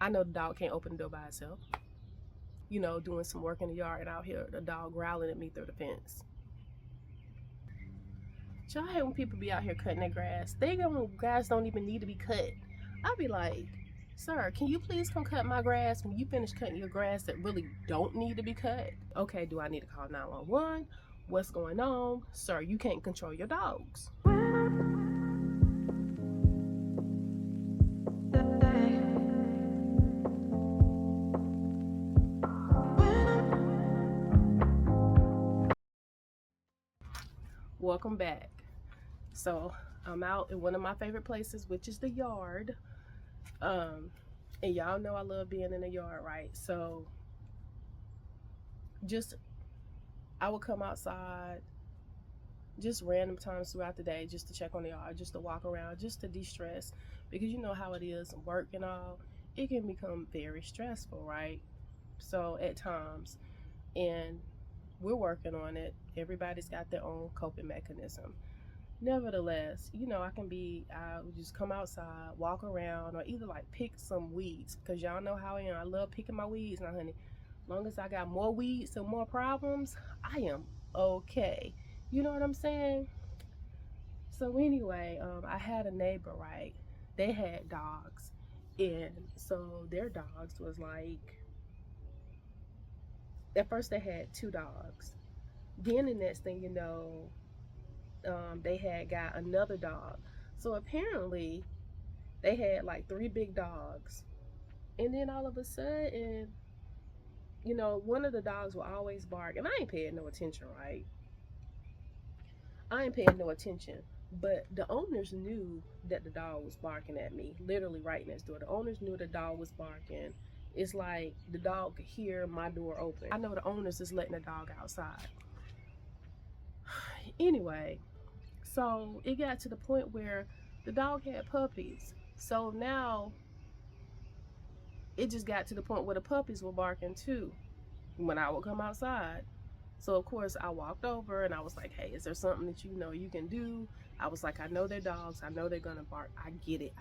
I know the dog can't open the door by itself. You know, doing some work in the yard, and out here the dog growling at me through the fence. Y'all hate when people be out here cutting their grass. Grass don't even need to be cut. I'll be like, sir, can you please come cut my grass when you finish cutting your grass that really don't need to be cut? Okay, do I need to call 911? What's going on? Sir, you can't control your dogs. Welcome back. So I'm out in one of my favorite places, which is the yard. And y'all know I love being in the yard, right? So I would come outside just random times throughout the day just to check on the yard, just to walk around, just to de-stress, because you know how it is, work and all, it can become very stressful, right? So at times, and we're working on it, everybody's got their own coping mechanism. Nevertheless, you know, I would just come outside, walk around, or either like pick some weeds, because y'all know how I am. I love picking my weeds. Now, honey, as long as I got more weeds and more problems, I am okay. You know what I'm saying? So anyway, I had a neighbor, right? They had dogs, and so their dogs was like, at first they had 2 dogs. Then the next thing you know, they had got another dog. So apparently they had like 3 big dogs. And then all of a sudden, you know, one of the dogs will always bark. And I ain't paying no attention, right? I ain't paying no attention. But the owners knew that the dog was barking at me, literally right next door. The owners knew the dog was barking. It's like the dog could hear my door open. I know the owners is letting the dog outside. Anyway, so it got to the point where the dog had puppies. So now it just got to the point where the puppies were barking too when I would come outside. So of course I walked over and I was like, hey, is there something that you know you can do? I was like, I know they're dogs. I know they're gonna bark. I get it.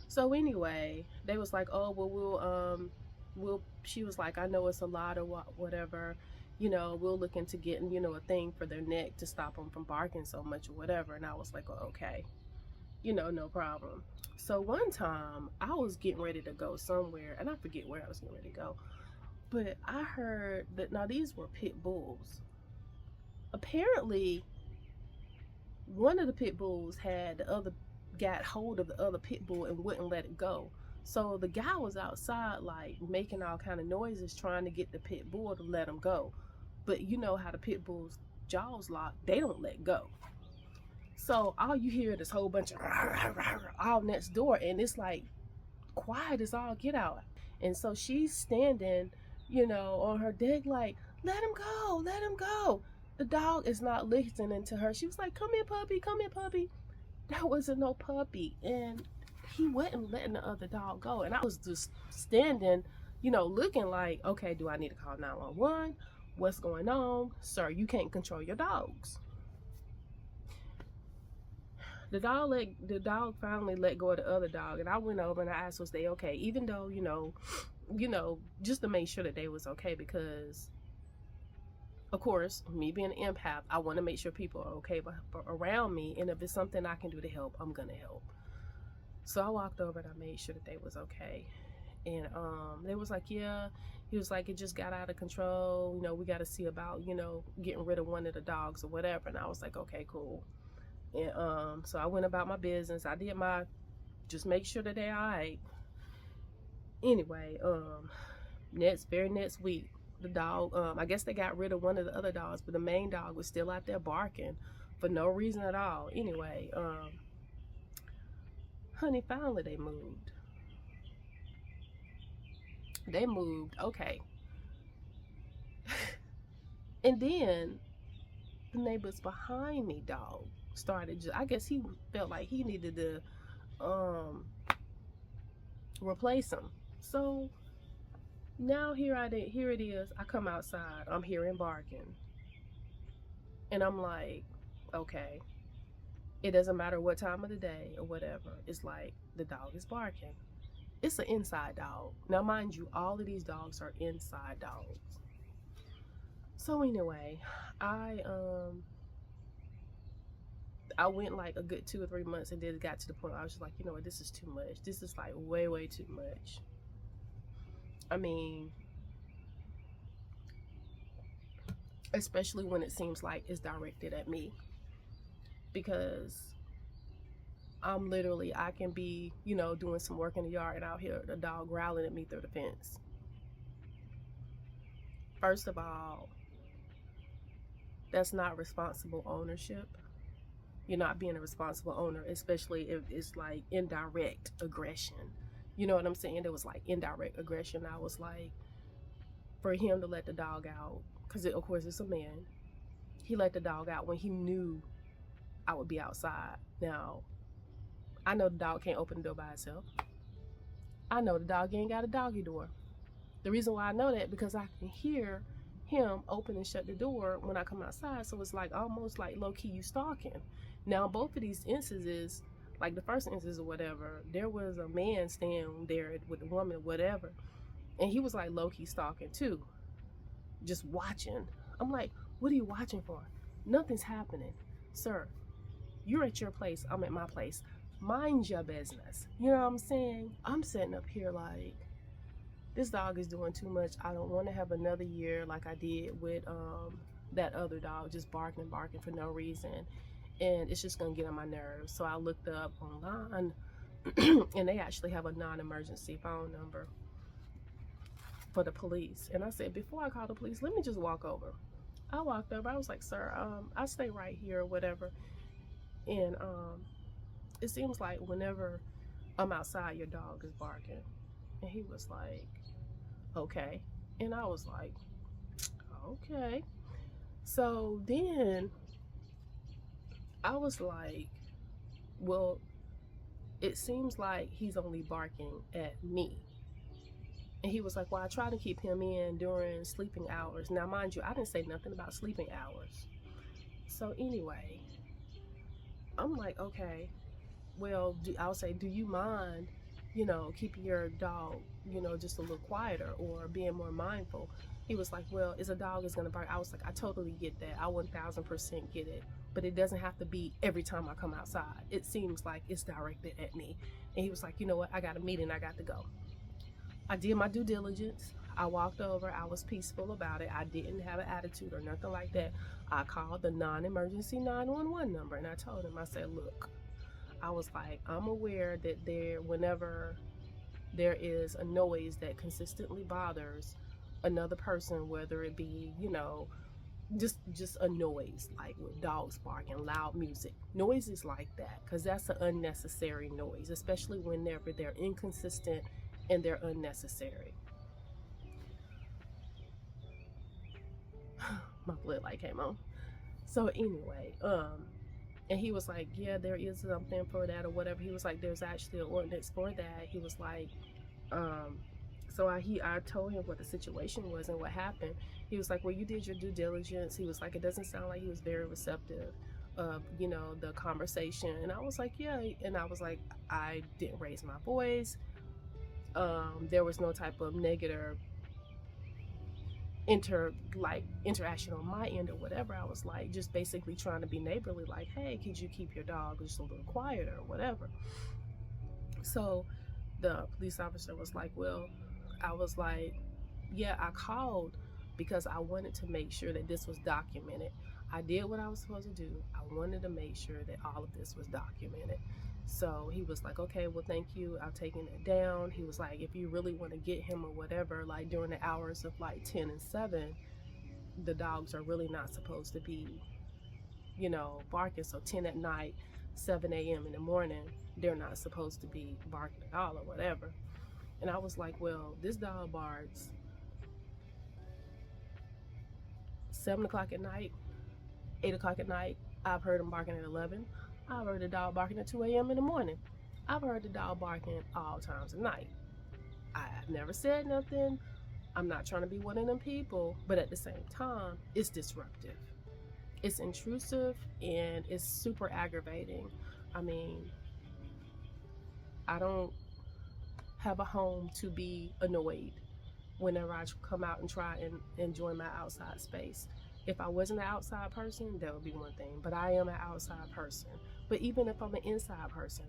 So anyway, they was like, oh, well, she was like, I know it's a lot or whatever, you know, we'll look into getting, you know, a thing for their neck to stop them from barking so much or whatever. And I was like, oh, okay, you know, no problem. So one time I was getting ready to go somewhere, and I forget where I was getting ready to go, but I heard that, now these were pit bulls. Apparently one of the pit bulls got hold of the other pit bull and wouldn't let it go. So the guy was outside like making all kind of noises trying to get the pit bull to let him go. But you know how the pit bull's jaws lock, they don't let go. So all you hear is this whole bunch of all next door, and it's like quiet as all get out. And so she's standing, you know, on her deck like, let him go, let him go. The dog is not listening to her. She was like, come here, puppy, come here, puppy. That wasn't no puppy, and he wasn't letting the other dog go. And I was just standing, you know, looking like, okay, do I need to call 911? What's going on? Sir, you can't control your dogs. The dog finally let go of the other dog, and I went over and I asked, was they okay? Even though, you know, just to make sure that they was okay, because of course, me being an empath, I want to make sure people are okay around me, and if it's something I can do to help, I'm gonna help. So I walked over and I made sure that they was okay. And they was like, yeah. He was like, it just got out of control. You know, we got to see about, you know, getting rid of one of the dogs or whatever. And I was like, okay, cool. And so I went about my business. I did just make sure that they're all right. Anyway, very next week, the dog, I guess they got rid of one of the other dogs, but the main dog was still out there barking for no reason at all. Anyway, honey, finally they moved. Okay. And then the neighbors behind me, dog, started I guess he felt like he needed to replace him. So now here it is. I come outside, I'm hearing barking, and I'm like, okay, It doesn't matter what time of the day or whatever. It's like the dog is barking. It's an inside dog. Now, mind you, all of these dogs are inside dogs. So anyway, I I went like a good 2 or 3 months, and then it got to the point where I was just like, you know what, this is too much. This is like way, way too much. I mean, especially when it seems like it's directed at me, because I'm literally, I can be, you know, doing some work in the yard and I'll hear the dog growling at me through the fence. First of all, that's not responsible ownership. You're not being a responsible owner, especially if it's like indirect aggression. You know what I'm saying? It was like indirect aggression. I was like, for him to let the dog out, because of course it's a man, he let the dog out when he knew I would be outside. Now, I know the dog can't open the door by itself. I know the dog ain't got a doggy door. The reason why I know that, because I can hear him open and shut the door when I come outside. So it's like almost like low-key you stalking. Now, both of these instances, like the first instance or whatever, there was a man standing there with the woman or whatever, and he was like low-key stalking too, just watching. I'm like, what are you watching for? Nothing's happening. Sir, you're at your place, I'm at my place. Mind your business. You know what I'm saying? I'm sitting up here like, this dog is doing too much. I don't want to have another year like I did with that other dog, just barking and barking for no reason. And it's just going to get on my nerves. So I looked up online and they actually have a non-emergency phone number for the police. And I said, before I call the police, let me just walk over. I walked over. I was like, sir, I stay right here or whatever. And it seems like whenever I'm outside, your dog is barking. And he was like, okay. And I was like, okay. So then I was like, well, it seems like he's only barking at me. And he was like, well, I try to keep him in during sleeping hours. Now, mind you, I didn't say nothing about sleeping hours. So anyway, I'm like, okay, well, I'll say, do you mind, you know, keeping your dog, you know, just a little quieter or being more mindful? He was like, well, is a dog is going to bark. I was like, I totally get that. I 1000% get it. But it doesn't have to be every time I come outside. It seems like it's directed at me. And he was like, you know what? I got a meeting. I got to go. I did my due diligence. I walked over. I was peaceful about it. I didn't have an attitude or nothing like that. I called the non-emergency 911 number and I told him, I said, look, I was like, I'm aware that whenever there is a noise that consistently bothers another person, whether it be, you know, just a noise, like with dogs barking, loud music, noises like that, because that's an unnecessary noise, especially whenever they're inconsistent and they're unnecessary. My blood light came on. So anyway, and he was like, yeah, there is something for that or whatever. He was like, there's actually an ordinance for that. He was like, so I told him what the situation was and what happened. He was like, well, you did your due diligence. He was like, it doesn't sound like he was very receptive of, you know, the conversation. And I was like, yeah. And I was like, I didn't raise my voice. There was no type of negative interaction on my end or whatever. I was like, just basically trying to be neighborly, like, hey, could you keep your dog just a little quieter or whatever? So the police officer was like, well, I was like, yeah, I called because I wanted to make sure that this was documented. I did what I was supposed to do. I wanted to make sure that all of this was documented. So he was like, okay, well, thank you. I've taken it down. He was like, if you really want to get him or whatever, like during the hours of like 10 and 7, the dogs are really not supposed to be, you know, barking. So 10 at night, 7 a.m. in the morning, they're not supposed to be barking at all or whatever. And I was like, well, this dog barks 7 o'clock at night, 8 o'clock at night. I've heard him barking at 11. I've heard the dog barking at 2 a.m. in the morning. I've heard the dog barking all times of night. I've never said nothing. I'm not trying to be one of them people, but at the same time, it's disruptive. It's intrusive and it's super aggravating. I mean, I don't have a home to be annoyed whenever I come out and try and enjoy my outside space. If I wasn't an outside person, that would be one thing, but I am an outside person. But even if I'm an inside person,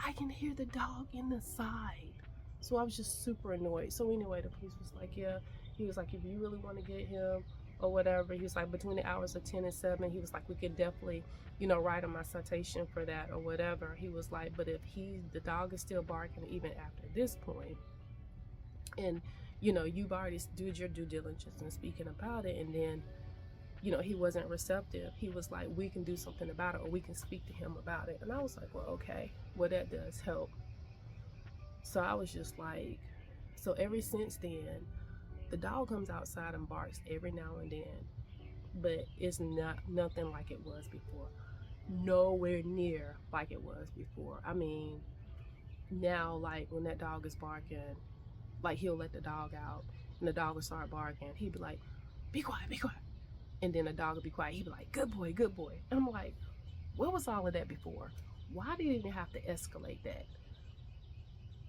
I can hear the dog in the side. So I was just super annoyed. So anyway, the police was like, yeah, he was like, if you really want to get him or whatever, he was like, between the hours of 10 and 7, he was like, we could definitely, write on my citation for that or whatever. He was like, but if the dog is still barking even after this point, and you've already did your due diligence in speaking about it, and then he wasn't receptive. He was like, we can do something about it, or we can speak to him about it. And I was like, well, okay, well, that does help. So I was just like, so ever since then, the dog comes outside and barks every now and then, but it's nothing like it was before. Nowhere near like it was before. I mean, now, like, when that dog is barking, like, he'll let the dog out and the dog will start barking. He'd be like, be quiet, be quiet. And then the dog would be quiet. He'd be like, good boy, good boy. And I'm like, what was all of that before? Why did you even have to escalate that?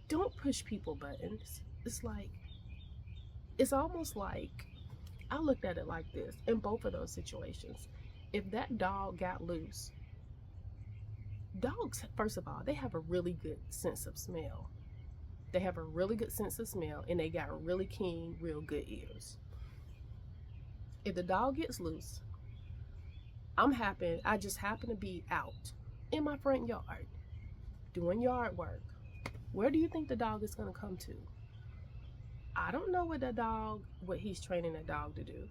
Don't push people buttons. It's almost like, I looked at it like this in both of those situations. If that dog got loose, dogs, first of all, they have a really good sense of smell. They have a really good sense of smell, and they got really keen, real good ears. If the dog gets loose, I just happen to be out in my front yard doing yard work. Where do you think the dog is going to come to? I don't know what he's training that dog to do.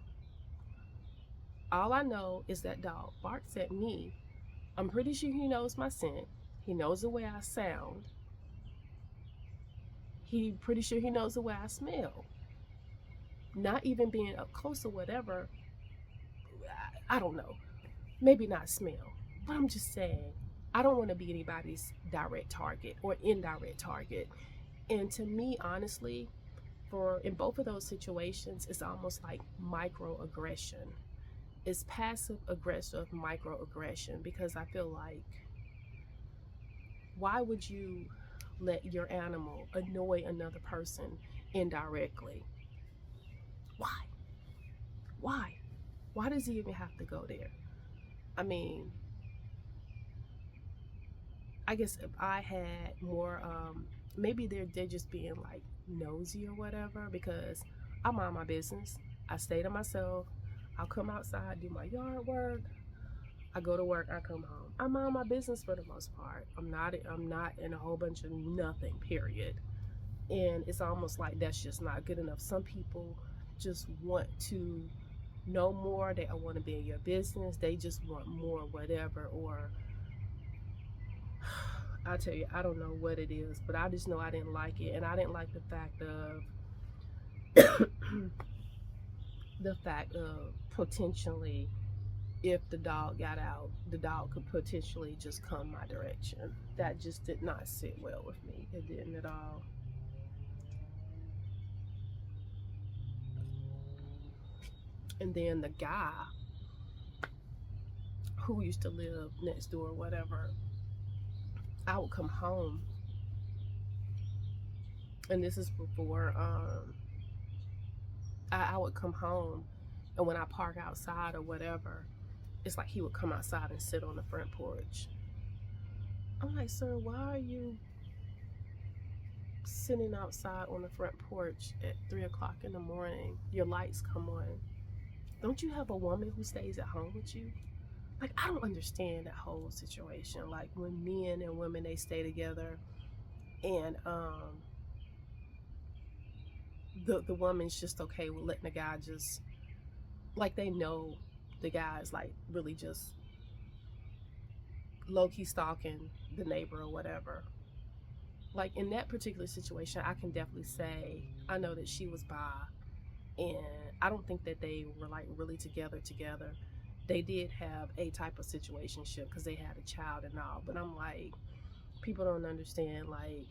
All I know is that dog barks at me. I'm pretty sure he knows my scent. He knows the way I sound. Pretty sure he knows the way I smell. Not even being up close or whatever, I don't know. Maybe not smell, but I'm just saying, I don't want to be anybody's direct target or indirect target. And to me, honestly, in both of those situations, it's almost like microaggression. It's passive aggressive microaggression, because I feel like, why would you let your animal annoy another person indirectly? Why? Why? Why does he even have to go there? I mean, I guess if I had more, maybe they're just being like nosy or whatever, because I mind my business. I stay to myself. I'll come outside, do my yard work. I go to work, I come home. I mind my business for the most part. I'm not in a whole bunch of nothing, period. And it's almost like that's just not good enough. Some people just want to know more. They want to be in your business. They just want more, whatever. Or I tell you, I don't know what it is, but I just know I didn't like it. And I didn't like the fact of potentially, if the dog got out, the dog could potentially just come my direction. That just did not sit well with me. It didn't at all. And then the guy who used to live next door, whatever, I would come home, and this is before I would come home, and when I park outside or whatever, it's like he would come outside and sit on the front porch. I'm like, sir, why are you sitting outside on the front porch at 3 o'clock in the morning? Your lights come on. Don't you have a woman who stays at home with you? Like, I don't understand that whole situation. Like, when men and women, they stay together, and the woman's just okay with letting the guy just, like, they know the guy's like really just low-key stalking the neighbor or whatever. Like, in that particular situation, I can definitely say I know that she was bi, and I don't think that they were like really together. They did have a type of situationship because they had a child and all, but I'm like, people don't understand, like,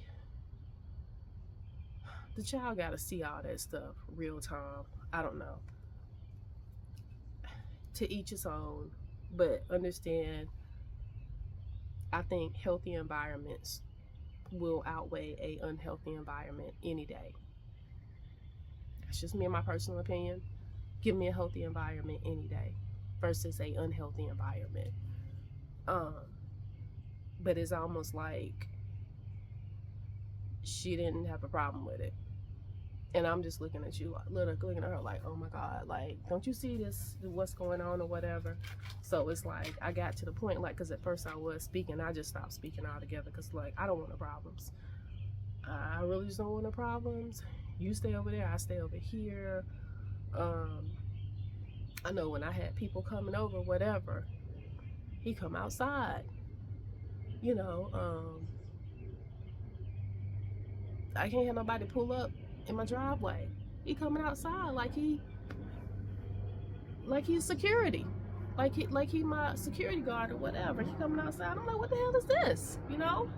the child got to see all that stuff real time. I don't know. To each his own. But understand, I think healthy environments will outweigh a unhealthy environment any day. That's just me and my personal opinion. Give me a healthy environment any day versus a unhealthy environment. But it's almost like she didn't have a problem with it. And I'm just looking at you, looking at her like, oh my God, like, don't you see this, what's going on or whatever? So it's like, I got to the point, like, because at first I was speaking, I just stopped speaking altogether because, like, I don't want no problems. I really just don't want no problems. You stay over there, I stay over here. I know when I had people coming over, whatever, he come outside, you know, I can't have nobody pull up in my driveway. He coming outside like he's security, like he my security guard or whatever. He coming outside. I'm like, what the hell is this? You know.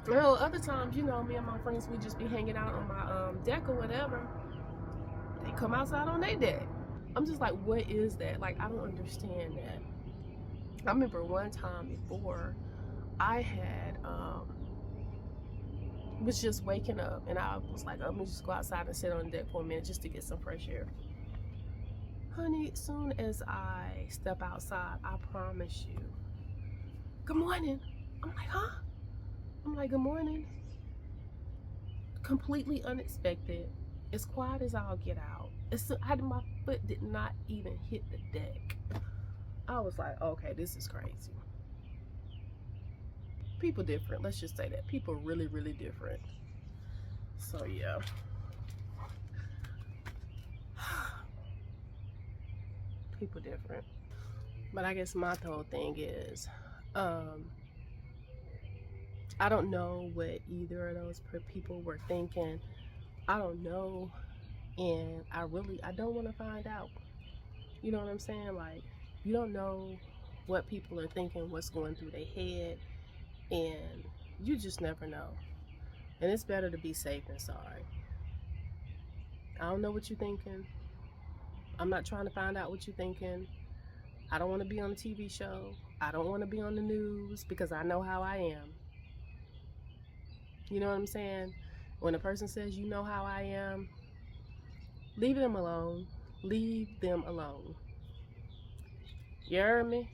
Well, other times, you know, me and my friends, we just be hanging out on my deck or whatever. They come outside on their deck. I'm just like, what is that? Like, I don't understand that. I remember one time before, I had was just waking up, and I was like, I'm gonna just go outside and sit on the deck for a minute just to get some fresh air. Honey, as soon as I step outside, I promise you, good morning. I'm like, huh? I'm like, good morning. Completely unexpected. As quiet as I'll get out. My foot did not even hit the deck. I was like, okay, this is crazy. People different. Let's just say that. People really, really different. So, yeah. People different. But I guess my whole thing is, I don't know what either of those people were thinking. I don't know, and I don't want to find out. You know what I'm saying? Like, you don't know what people are thinking, what's going through their head, and you just never know. And it's better to be safe than sorry. I don't know what you're thinking. I'm not trying to find out what you're thinking. I don't want to be on a TV show. I don't want to be on the news because I know how I am. You know what I'm saying? When a person says, you know how I am, leave them alone. Leave them alone. You heard me?